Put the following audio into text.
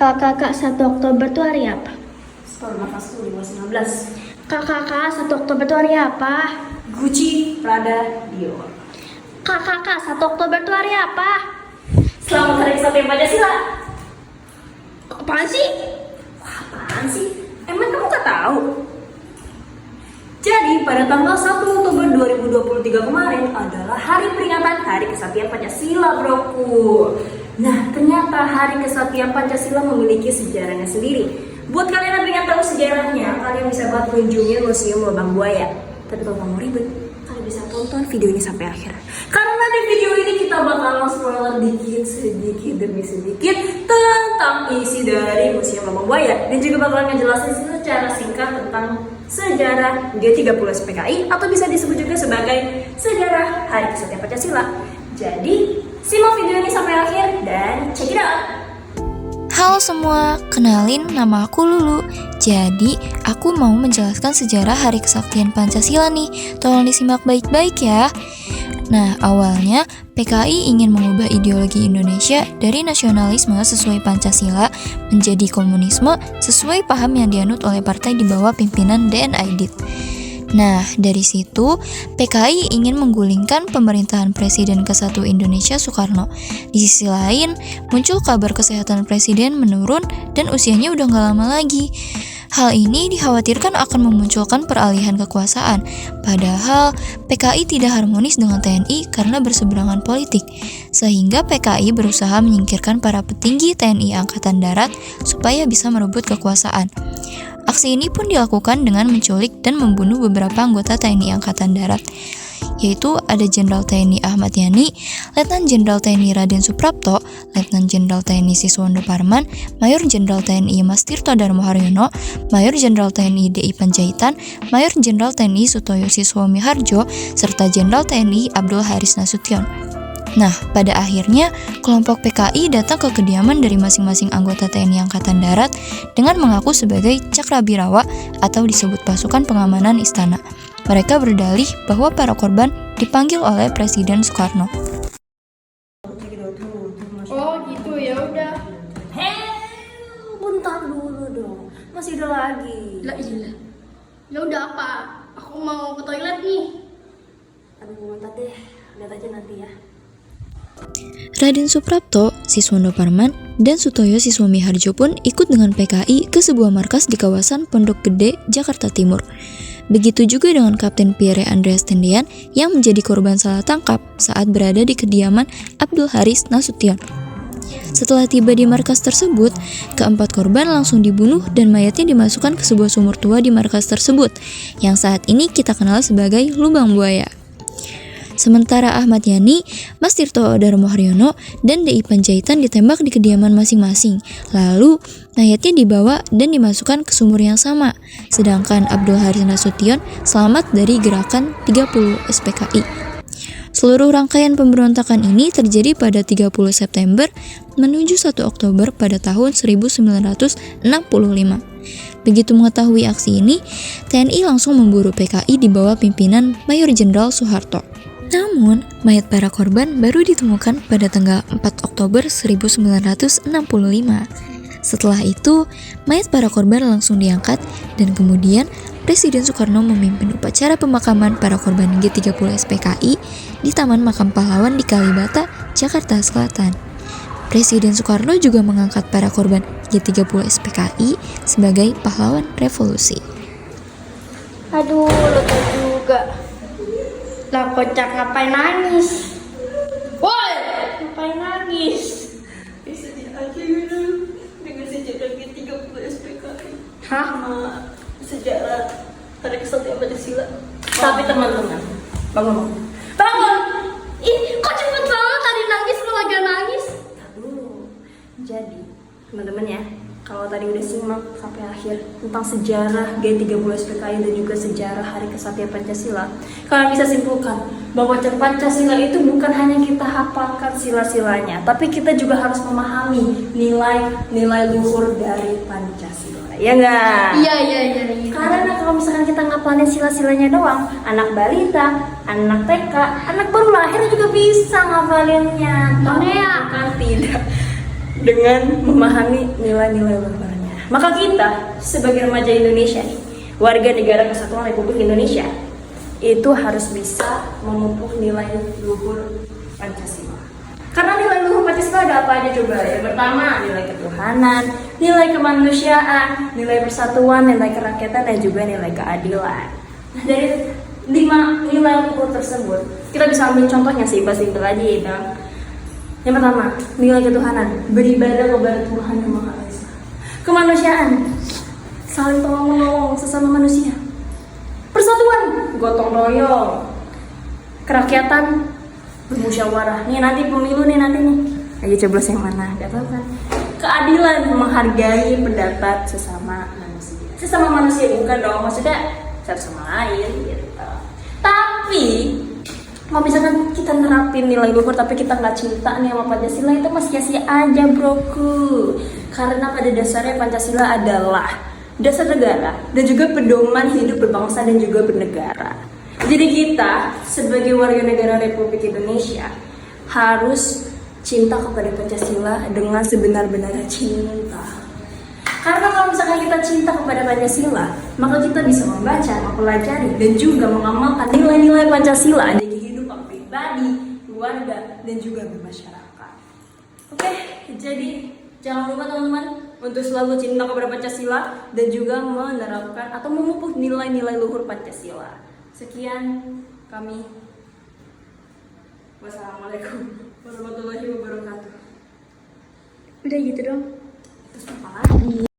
Kakak 1 Oktober itu hari apa? Sekolah nafas tuh 2019. Kakak 1 Oktober itu hari apa? Gucci, Prada, Dior. Kakak 1 Oktober itu hari apa? Selamat Hari Kesatuan Pancasila. Apaan sih? Apaan sih? Emang kamu gak tahu? Jadi pada tanggal 1 Oktober 2023 kemarin adalah hari peringatan Hari Kesatuan Pancasila, broku. Nah, ternyata Hari Kesatuan Pancasila memiliki sejarahnya sendiri. Buat kalian yang pengen tahu sejarahnya, kalian bisa banget kunjungi Museum Lubang Buaya. Tapi kalau kamu ribet, kalian bisa tonton video ini sampai akhir. Karena di video ini kita bakalan spoiler sedikit demi sedikit tentang isi dari Museum Lubang Buaya. Dan juga bakalan ngejelasin secara singkat tentang sejarah G30 SPKI atau bisa disebut juga sebagai sejarah Hari Kesatuan Pancasila. Jadi, simak video ini sampai akhir dan check it out. Halo semua, kenalin nama aku Lulu. Jadi, aku mau menjelaskan sejarah Hari Kesaktian Pancasila nih. Tolong disimak baik-baik ya. Nah, awalnya PKI ingin mengubah ideologi Indonesia dari nasionalisme sesuai Pancasila menjadi komunisme sesuai paham yang dianut oleh partai di bawah pimpinan DN Aidit. Nah, dari situ PKI ingin menggulingkan pemerintahan Presiden ke-1 Indonesia Soekarno. Di sisi lain, muncul kabar kesehatan Presiden menurun dan usianya udah gak lama lagi. Hal ini dikhawatirkan akan memunculkan peralihan kekuasaan, padahal PKI tidak harmonis dengan TNI karena berseberangan politik, sehingga PKI berusaha menyingkirkan para petinggi TNI Angkatan Darat supaya bisa merebut kekuasaan. Aksi ini pun dilakukan dengan menculik dan membunuh beberapa anggota TNI Angkatan Darat, yaitu ada Jenderal TNI Ahmad Yani, Letnan Jenderal TNI Raden Suprapto, Letnan Jenderal TNI Siswondo Parman, Mayor Jenderal TNI Mas Tirto Darmo Haryono, Mayor Jenderal TNI DI Panjaitan, Mayor Jenderal TNI Sutoyo Siswomiharjo, serta Jenderal TNI Abdul Haris Nasution. Nah, pada akhirnya kelompok PKI datang ke kediaman dari masing-masing anggota TNI Angkatan Darat dengan mengaku sebagai Cakrabirawa atau disebut pasukan pengamanan istana. Mereka berdalih bahwa para korban dipanggil oleh Presiden Soekarno. Oh gitu, ya udah. Bentar dulu dong. Masih ada lagi. Lah iya. Ya udah apa? Aku mau ke toilet nih. Aduh, bentar deh. Lihat aja nanti ya. Raden Suprapto, Siswondo Parman, dan Sutoyo Siswomiharjo pun ikut dengan PKI ke sebuah markas di kawasan Pondok Gede, Jakarta Timur. Begitu juga dengan Kapten Pierre Andreas Tendean yang menjadi korban salah tangkap saat berada di kediaman Abdul Haris Nasution. Setelah tiba di markas tersebut, keempat korban langsung dibunuh dan mayatnya dimasukkan ke sebuah sumur tua di markas tersebut, yang saat ini kita kenal sebagai Lubang Buaya. Sementara Ahmad Yani, Mas Tirto Darmo Haryono, dan DI Panjaitan ditembak di kediaman masing-masing. Lalu, mayatnya dibawa dan dimasukkan ke sumur yang sama. Sedangkan Abdul Haris Nasution selamat dari gerakan 30 SPKI. Seluruh rangkaian pemberontakan ini terjadi pada 30 September menuju 1 Oktober pada tahun 1965. Begitu mengetahui aksi ini, TNI langsung memburu PKI di bawah pimpinan Mayor Jenderal Soeharto. Namun, mayat para korban baru ditemukan pada tanggal 4 Oktober 1965. Setelah itu, mayat para korban langsung diangkat dan kemudian Presiden Soekarno memimpin upacara pemakaman para korban G30 SPKI di Taman Makam Pahlawan di Kalibata, Jakarta Selatan. Presiden Soekarno juga mengangkat para korban G30 SPKI sebagai pahlawan revolusi. Aduh, lupa juga. Lah kocak ngapain nangis? Woi, ngapain nangis? Sedih aja gitu dengan sejarah G30 SPKI. Hah? Sama sejarah Hari Kesatuan Pancasila. Tapi teman-teman, bangun. Ih, kok cepet banget tadi nangis lu lagi nangis? Dulu. Jadi, teman-teman ya, kalau tadi udah simak sampai akhir tentang sejarah G30 SPKI dan juga sejarah Hari Kesatuan Pancasila, kalian bisa simpulkan bahwa Pancasila itu bukan hanya kita hafalkan sila-silanya, tapi kita juga harus memahami nilai-nilai luhur dari Pancasila. Ya enggak? Iya. Karena kalau misalkan kita ngapalin sila-silanya doang, anak balita, anak TK, anak baru lahir juga bisa ngapalinnya. Mana ya? Kan tidak. dengan memahami nilai-nilai luhurnya. Maka kita sebagai remaja Indonesia nih, warga negara Kesatuan Republik Indonesia, itu harus bisa memupuk nilai luhur Pancasila. Karena nilai luhur Pancasila ada apa aja coba? Yang pertama, nilai ketuhanan, nilai kemanusiaan, nilai persatuan, nilai kerakyatan, dan juga nilai keadilan. Nah, dari 5 nilai luhur tersebut, kita bisa ambil contohnya simpel-simpel aja ya, Bang. Yang pertama, nilai ketuhanan, beribadah kepada Tuhan yang Maha Esa. Kemanusiaan, saling tolong-menolong sesama manusia. Persatuan, gotong royong. Kerakyatan, bermusyawarah. Nih nanti pemilu nih nanti nih. Ayo coblos yang mana? Gak tahu kan. Keadilan, menghargai pendapat sesama manusia. Sesama manusia bukan dong, maksudnya satu sama lain gitu. Tapi kalau misalkan kita nerapin nilai luhur tapi kita nggak cinta nih sama Pancasila, itu masih sia-sia aja broku. Karena pada dasarnya Pancasila adalah dasar negara dan juga pedoman hidup berbangsa dan juga bernegara. Jadi kita sebagai warga negara Republik Indonesia harus cinta kepada Pancasila dengan sebenar-benarnya cinta. Karena kalau misalkan kita cinta kepada Pancasila, maka kita bisa membaca, mempelajari, dan juga mengamalkan nilai-nilai Pancasila di kehidupan pribadi, keluarga, dan juga bermasyarakat. Oke, jadi jangan lupa teman-teman untuk selalu cinta kepada Pancasila dan juga menerapkan atau memupuk nilai-nilai luhur Pancasila. Sekian kami. Wassalamualaikum warahmatullahi wabarakatuh. Udah gitu dong. Terus apa lagi?